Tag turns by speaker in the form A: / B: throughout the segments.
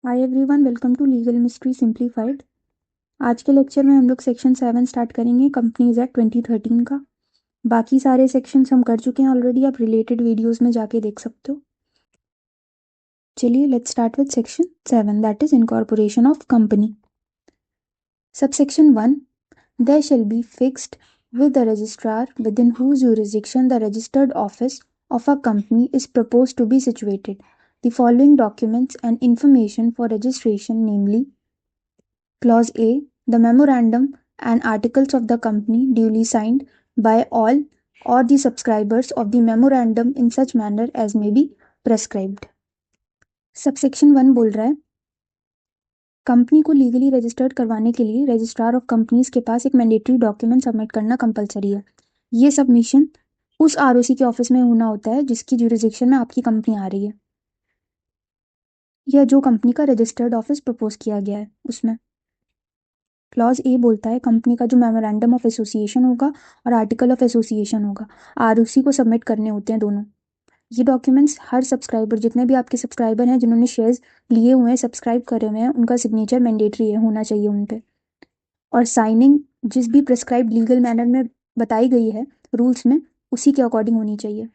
A: Hi everyone, welcome to legal mystery simplified. आज के lecture में हम लोग सेक्शन 7 स्टार्ट करेंगे, कंपनीज एक्ट 2013 का। बाकी सारे सेक्शंस हम कर चुके हैं ऑलरेडी, आप रिलेटेड वीडियोस में जाके देख सकते हो। चलिए let's start with section 7, that is incorporation of company. Subsection 1, there shall be fixed with the registrar within whose jurisdiction the registered office of a company is proposed to be situated the following documents and information for registration, namely: Clause A, the memorandum and articles of the company duly signed by all or the subscribers of the memorandum in such manner as may be prescribed. Subsection 1 बोल रहा है company को legally registered करवाने के लिए registrar of companies के पास एक mandatory document submit करना कंपलसरी है। ये सबमिशन उस आरओसी के ऑफिस में होना होता है जिसकी ज्यूरिसडिक्शन में आपकी कंपनी आ रही है, या जो कंपनी का रजिस्टर्ड ऑफिस प्रपोज किया गया है उसमें। क्लॉज ए बोलता है कंपनी का जो मेमोरेंडम ऑफ एसोसिएशन होगा और आर्टिकल ऑफ एसोसिएशन होगा, आरओसी को सबमिट करने होते हैं दोनों। ये डॉक्यूमेंट्स हर सब्सक्राइबर, जितने भी आपके सब्सक्राइबर हैं जिन्होंने शेयर्स लिए हुए हैं, सब्सक्राइब करे हुए हैं, उनका सिग्नेचर मैंडेटरी है, होना चाहिए उन पे। और साइनिंग जिस भी प्रिस्क्राइब लीगल मैनर में बताई गई है रूल्स में, उसी के अकॉर्डिंग होनी चाहिए।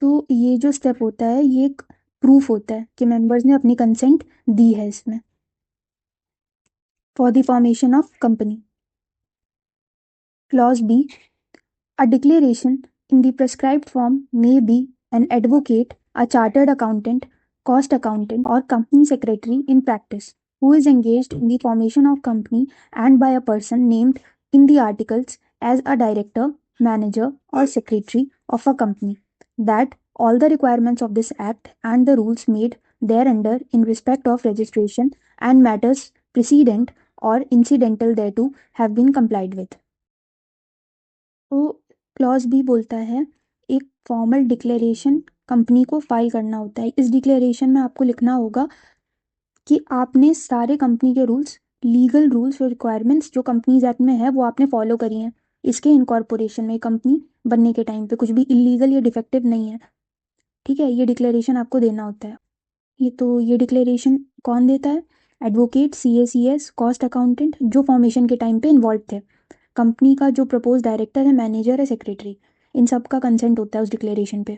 A: तो ये जो स्टेप होता है ये एक प्रूफ होता है कि मेंबर्स ने अपनी कंसेंट दी है इसमें for the formation of company. Clause B, a declaration in the prescribed form may be an advocate, a chartered accountant, cost accountant, or company secretary in practice who is engaged in the formation of company and by a person named in the articles as a director, manager, or secretary of a company, that all the requirements of this act and the rules made thereunder in respect of registration and matters precedent or incidental thereto have been complied with. तो clause B बोलता है एक formal declaration company को file करना होता है। इस declaration में आपको लिखना होगा कि आपने सारे कंपनी के रूल्स, लीगल रूल्स और रिक्वायरमेंट्स जो कंपनीज एक्ट में है वो आपने फॉलो करी हैं। इसके इनकॉर्पोरेशन में कंपनी बनने के टाइम पे कुछ भी इलीगल या डिफेक्टिव नहीं है, ठीक है। ये डिक्लेरेशन आपको देना होता है। ये डिक्लेरेशन कौन देता है? एडवोकेट, CACS, कॉस्ट अकाउंटेंट, जो फॉर्मेशन के टाइम पे इन्वॉल्व थे। कंपनी का जो प्रपोज डायरेक्टर है, मैनेजर है, सेक्रेटरी, इन सब का कंसेंट होता है उस डिक्लेरेशन पे।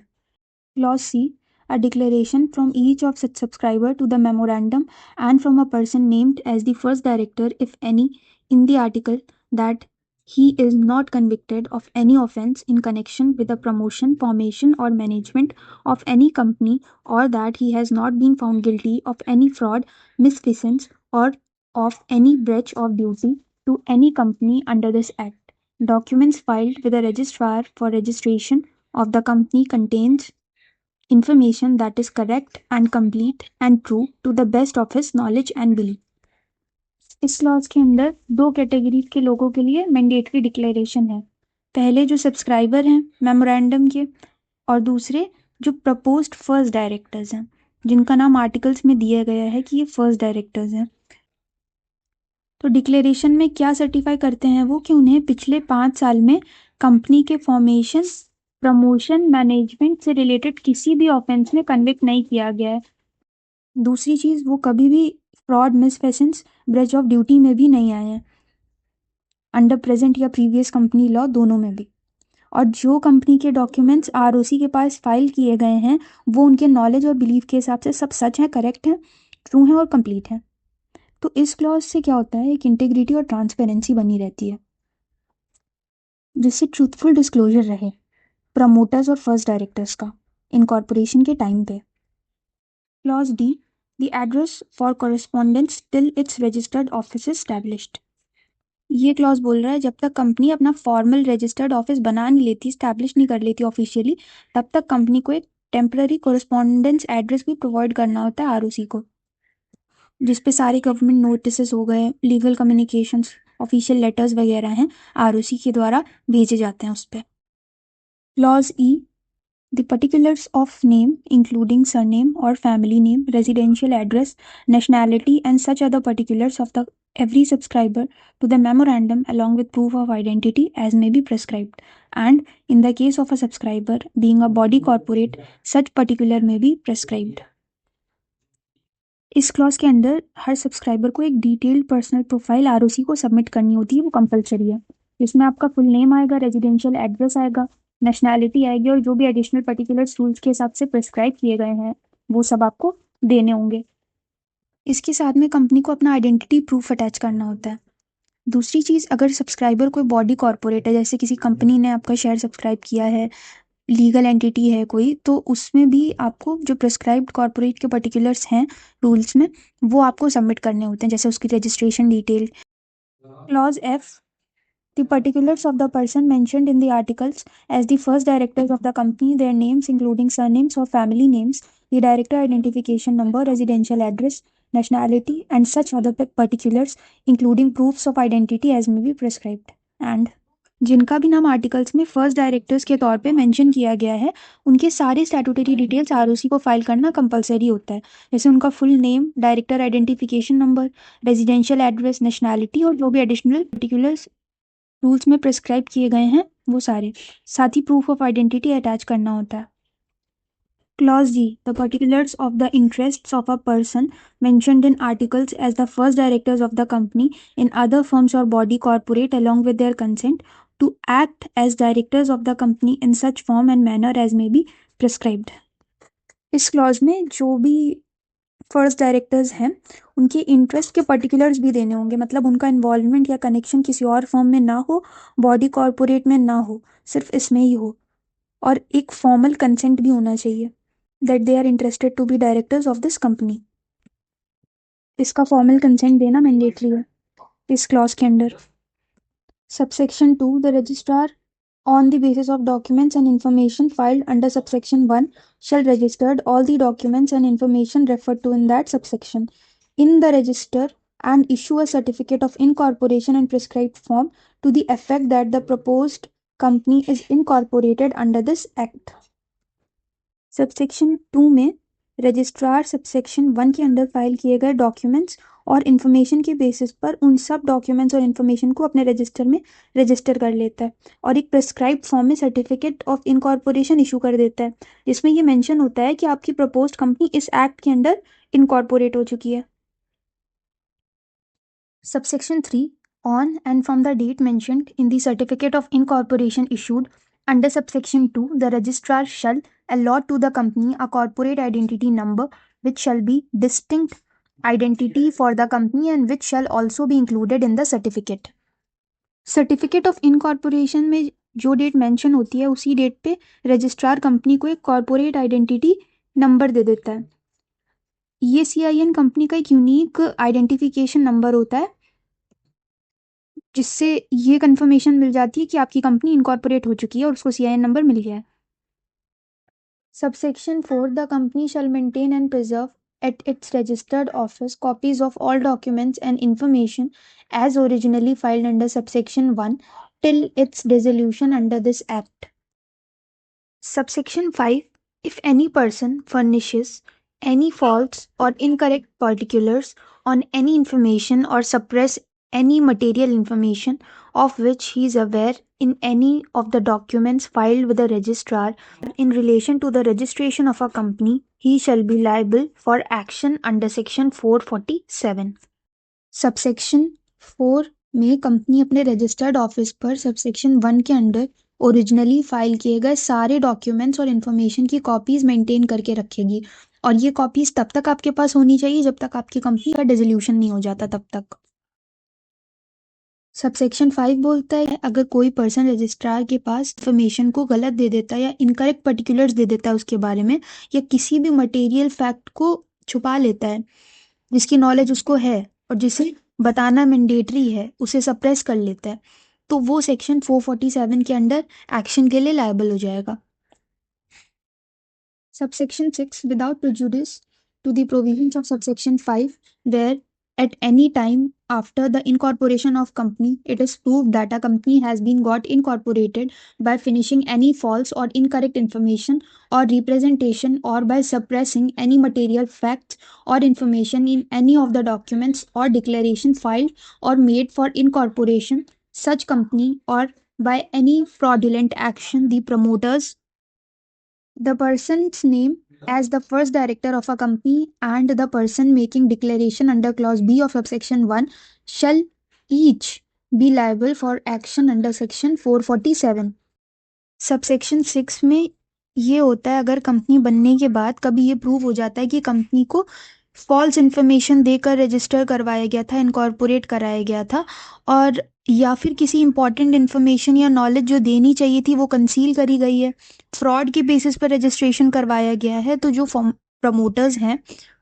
A: Clause C, a declaration from each of such subscriber to the memorandum and from a person named as the first director if any in the article that he is not convicted of any offense in connection with the promotion, formation or management of any company, or that he has not been found guilty of any fraud, misfeasance or of any breach of duty to any company under this act. Documents filed with the registrar for registration of the company contains information that is correct and complete and true to the best of his knowledge and belief. इस clause के अंदर दो category के लोगों के लिए mandatory declaration है। पहले जो सब्सक्राइबर हैं मेमोरेंडम के, और दूसरे जो प्रपोज्ड फर्स्ट डायरेक्टर्स हैं, जिनका नाम आर्टिकल्स में दिया गया है कि ये फर्स्ट डायरेक्टर्स हैं। तो डिक्लेरेशन में क्या सर्टिफाई करते हैं वो कि उन्हें पिछले 5 साल में कंपनी के फॉर्मेशन, प्रमोशन, मैनेजमेंट से रिलेटेड किसी भी ऑफेंस में कन्विक्ट नहीं किया गया है। दूसरी चीज़, वो कभी भी फ्रॉड, मिसफेसेंस, ब्रेच ऑफ ड्यूटी में भी नहीं आए हैं, अंडर प्रेजेंट या प्रीवियस कंपनी लॉ दोनों में भी। और जो कंपनी के डॉक्यूमेंट्स आरओसी के पास फाइल किए गए हैं वो उनके नॉलेज और बिलीफ के हिसाब से सब सच हैं, करेक्ट हैं, ट्रू हैं और कंप्लीट हैं। तो इस क्लॉज से क्या होता है, एक इंटीग्रिटी और ट्रांसपेरेंसी बनी रहती है जिससे ट्रूथफुल डिस्क्लोजर रहे प्रमोटर्स और फर्स्ट डायरेक्टर्स का इनकॉर्पोरेशन के टाइम पे। Clause D, the address for correspondence till it's registered office established. ये क्लॉज बोल रहा है जब तक कंपनी अपना फॉर्मल रजिस्टर्ड ऑफिस बना नहीं लेती, स्टैब्लिश नहीं कर लेती ऑफिशियली, तब तक कंपनी को एक टेम्पररी कॉरेस्पॉन्डेंस एड्रेस भी प्रोवाइड करना होता है आरओसी को, जिसपे सारे गवर्नमेंट नोटिस हो गए, लीगल कम्युनिकेशंस, ऑफिशियल लेटर्स वगैरह हैं, आरओसी के द्वारा भेजे जाते हैं उस पर। Clause E, the particulars of name including surname or family name, residential address, nationality and such other particulars of the every subscriber to the memorandum along with proof of identity as may be prescribed, and in the case of a subscriber being a body corporate, such particular may be prescribed. इस clause के अंदर हर subscriber को एक detailed personal profile ROC को submit करनी होती है, वो कंपलसरी है। इसमें आपका फुल नेम आएगा, रेजिडेंशियल एड्रेस आएगा, नेशनैलिटी आएगी और जो भी एडिशनल पर्टिकुलर्स रूल्स के हिसाब से प्रिस्क्राइब किए गए हैं वो सब आपको देने होंगे। इसके साथ में कंपनी को अपना आइडेंटिटी प्रूफ अटैच करना होता है। दूसरी चीज़, अगर सब्सक्राइबर कोई बॉडी कॉर्पोरेट है, जैसे किसी कंपनी ने आपका शेयर सब्सक्राइब किया है, लीगल एंटिटी है कोई, तो उसमें भी आपको जो प्रिस्क्राइब्ड कॉर्पोरेट के पर्टिकुलर्स हैं रूल्स में, वो आपको सबमिट करने होते हैं, जैसे उसकी registration detail. Clause F, the particulars of the person mentioned in the articles as the first directors of the company, their names including surnames or family names, the director identification number, residential address, nationality, and such other particulars including proofs of identity as may be prescribed. And जिनका भी नाम articles में first directors के तौर पे mention किया गया है, उनके सारे स्टैट्यूटरी डिटेल्स आरओसी को फाइल करना कंपलसरी होता है, जैसे उनका full name, director identification number, residential address, nationality और जो भी एडिशनल पर्टिकुलर्स रूल्स में प्रिस्क्राइब किए गए हैं वो सारे। साथ ही प्रूफ ऑफ आइडेंटिटी अटैच करना होता है। Clause ji, the particulars of the interests of a person mentioned in articles as the first directors of the company in other firms or body corporate along with their consent to act as directors of the company in such form and manner as may be prescribed. इस clause में जो भी first directors हैं उनके interest के particulars भी देने होंगे, मतलब उनका इन्वॉल्वमेंट या कनेक्शन किसी और फर्म में ना हो, बॉडी कॉर्पोरेट में ना हो, सिर्फ इसमें ही हो, और एक फॉर्मल कंसेंट भी होना चाहिए that they are interested to be directors of this company. इसका फॉर्मल कंसेंट देना मैंडेटरी है इस क्लॉज के अंदर। Subsection 2, the registrar on the basis of documents and information filed under subsection 1 shall registered all the documents and information referred to in that subsection in the register and issue a certificate of incorporation and prescribed form to the effect that the proposed company is incorporated under this act. Subsection 2 में registrar subsection 1 के under file किए गए documents और information के basis पर उन सब documents और इन्फॉर्मेशन को अपने रजिस्टर में रजिस्टर कर लेता है और एक प्रिस्क्राइब्ड फॉर्म में सर्टिफिकेट ऑफ इनकॉर्पोरेशन इशू कर देता है, जिसमें ये मेंशन होता है कि आपकी प्रपोज्ड कंपनी इस एक्ट के अंडर इनकॉर्पोरेट हो चुकी है। Subsection 3, on and from the date mentioned in the certificate of incorporation issued under subsection 2, the registrar shall allot to the company a corporate identity number which shall be distinct identity for the company and which shall also be included in the certificate. Certificate of incorporation में जो date mention होती है उसी date पे registrar company को एक corporate identity number दे देता है। ये CIN कंपनी का एक यूनिक आइडेंटिफिकेशन नंबर होता है जिससे ये कंफर्मेशन मिल जाती है कि आपकी कंपनी इनकॉर्पोरेट हो चुकी है और उसको CIN नंबर मिल गया है। Subsection 4, the company shall maintain and preserve at its registered office copies of all documents and information as originally filed under subsection 1 till its dissolution under this act. Subsection 5, if any person furnishes any false or incorrect particulars on any information or suppress any material information of which he is aware in any of the documents filed with the registrar in relation to the registration of a company, he shall be liable for action under section 447. Subsection 4 में company अपने registered office पर subsection 1 के under originally file किए गए सारे documents और information की copies maintain करके रखेगी, और ये कॉपीज तब तक आपके पास होनी चाहिए जब तक आपकी कंपनी का डिसोल्यूशन नहीं हो जाता तब तक। सबसेक्शन 5 बोलता है अगर कोई पर्सन रजिस्ट्रार के पास इन्फॉर्मेशन को गलत दे देता है या इनकरेक्ट पर्टिकुलर्स दे देता है उसके बारे में, या किसी भी मटेरियल फैक्ट को छुपा लेता है जिसकी नॉलेज उसको है और जिसे बताना मैंडेटरी है, उसे सप्रेस कर लेता है, तो वो सेक्शन 447 के अंडर एक्शन के लिए लायबल हो जाएगा। Subsection 6, without prejudice to the provisions of subsection 5, where at any time after the incorporation of company it is proved that a company has been got incorporated by finishing any false or incorrect information or representation or by suppressing any material facts or information in any of the documents or declaration filed or made for incorporation such company or by any fraudulent action the promoters, the person's name, as the first director of a company and the person making declaration under clause B of subsection 1 shall each be liable for action under section 447. Subsection 6 में ये होता है, अगर company बनने के बाद कभी ये प्रूव हो जाता है कि कंपनी को फॉल्स इन्फॉर्मेशन देकर रजिस्टर करवाया गया था, इनकॉर्पोरेट कराया गया था, और या फिर किसी इंपॉर्टेंट इन्फॉर्मेशन या नॉलेज जो देनी चाहिए थी वो कंसील करी गई है, फ्रॉड के बेसिस पर रजिस्ट्रेशन करवाया गया है, तो जो प्रमोटर्स हैं,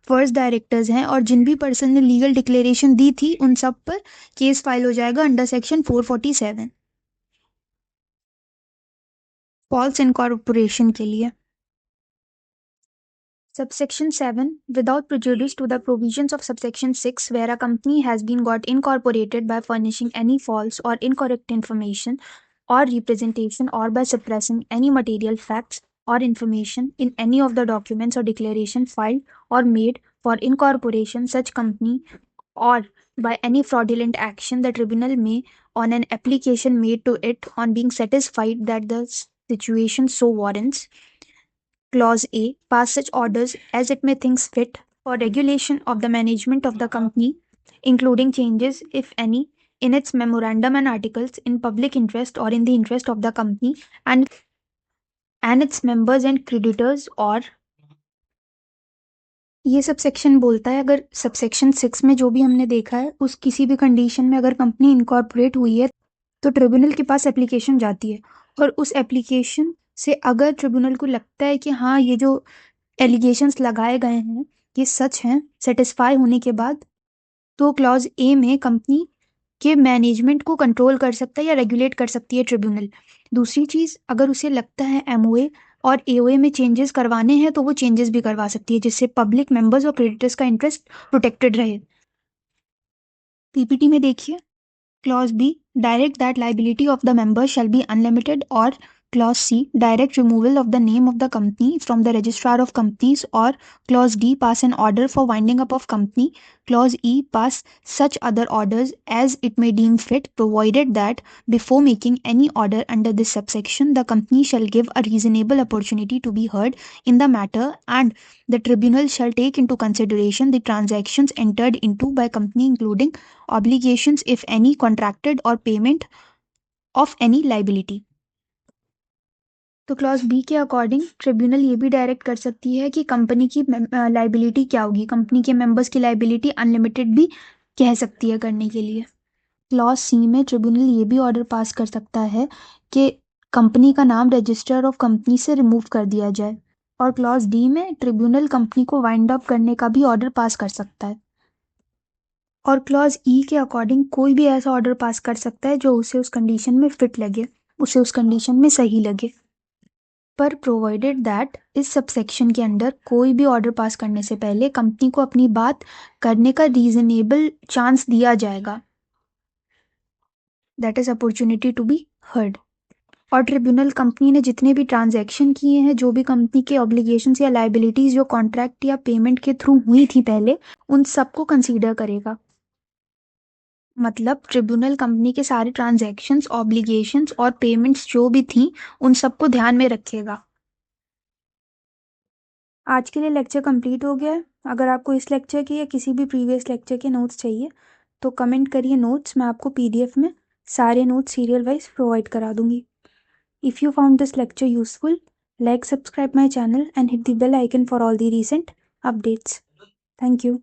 A: फर्स्ट डायरेक्टर्स हैं और जिन भी पर्सन ने लीगल डिक्लेरेशन दी थी उन सब पर केस फाइल हो जाएगा अंडर सेक्शन 447 फॉल्स इनकॉर्पोरेशन के लिए. Subsection 7. Without prejudice to the provisions of subsection 6, where a company has been got incorporated by furnishing any false or incorrect information or representation or by suppressing any material facts or information in any of the documents or declaration filed or made for incorporation such company, or by any fraudulent action, the tribunal may, on an application made to it on being satisfied that the situation so warrants, Clause A, pass such orders as it may think fit for regulation of the management of the company, including changes, if any, in its memorandum and articles in public interest or in the interest of the company and its members and creditors. और ये sub section बोलता है, अगर subsection 6 में जो भी हमने देखा है उस किसी भी कंडीशन में अगर कंपनी इनकॉर्पोरेट हुई है तो ट्रिब्यूनल के पास एप्लीकेशन जाती है, और उस एप्लीकेशन से अगर ट्रिब्यूनल को लगता है कि हाँ ये जो एलिगेशंस लगाए गए हैं ये सच हैं, सेटिस्फाई होने के बाद, तो क्लॉज ए में कंपनी के मैनेजमेंट को कंट्रोल कर सकता है या रेगुलेट कर सकती है ट्रिब्यूनल. दूसरी चीज़, अगर उसे लगता है एमओए और एओए में चेंजेस करवाने हैं तो वो चेंजेस भी करवा सकती है, जिससे पब्लिक मेंबर्स और क्रेडिटर्स का इंटरेस्ट प्रोटेक्टेड रहे. पीपीटी में देखिए clause B, direct that liability of the member shall be unlimited, और Clause C, direct removal of the name of the company from the registrar of companies, or Clause D, pass an order for winding up of company. Clause E, pass such other orders as it may deem fit, provided that before making any order under this subsection, the company shall give a reasonable opportunity to be heard in the matter, and the tribunal shall take into consideration the transactions entered into by company, including obligations, if any, contracted, or payment of any liability. तो clause B के according tribunal ये भी direct कर सकती है कि company की liability क्या होगी, कंपनी के मेंबर्स की लाइबिलिटी अनलिमिटेड भी कह सकती है करने के लिए. क्लॉज सी में ट्रिब्यूनल ये भी ऑर्डर पास कर सकता है कि कंपनी का नाम रजिस्टर ऑफ कंपनी से रिमूव कर दिया जाए, और क्लॉज डी में ट्रिब्यूनल कंपनी को वाइंड अप करने का भी ऑर्डर पास कर सकता है. और क्लॉज ई के अकॉर्डिंग कोई भी ऐसा ऑर्डर पास कर सकता है जो उसे उस कंडीशन में फिट लगे, उसे उस कंडीशन में सही लगे, पर प्रोवाइडेड दैट इस सबसेक्शन के अंडर कोई भी ऑर्डर पास करने से पहले कंपनी को अपनी बात करने का रीजनेबल चांस दिया जाएगा, that is opportunity to be heard. और ट्रिब्यूनल कंपनी ने जितने भी ट्रांजैक्शन किए हैं, जो भी कंपनी के ऑब्लिगेशंस या लाइबिलिटीज जो कॉन्ट्रैक्ट या पेमेंट के थ्रू हुई थी पहले, उन सबको कंसीडर करेगा. मतलब ट्रिब्यूनल कंपनी के सारे ट्रांजैक्शंस, ऑब्लिगेशंस और पेमेंट्स जो भी थी उन सबको ध्यान में रखेगा. आज के लिए लेक्चर कंप्लीट हो गया है. अगर आपको इस लेक्चर के या किसी भी प्रीवियस लेक्चर के नोट्स चाहिए तो कमेंट करिए नोट्स, मैं आपको पीडीएफ में सारे नोट्स सीरियल वाइज प्रोवाइड करा दूंगी. If you found this lecture useful, like, subscribe my channel and hit the bell icon for all the recent updates. Thank you.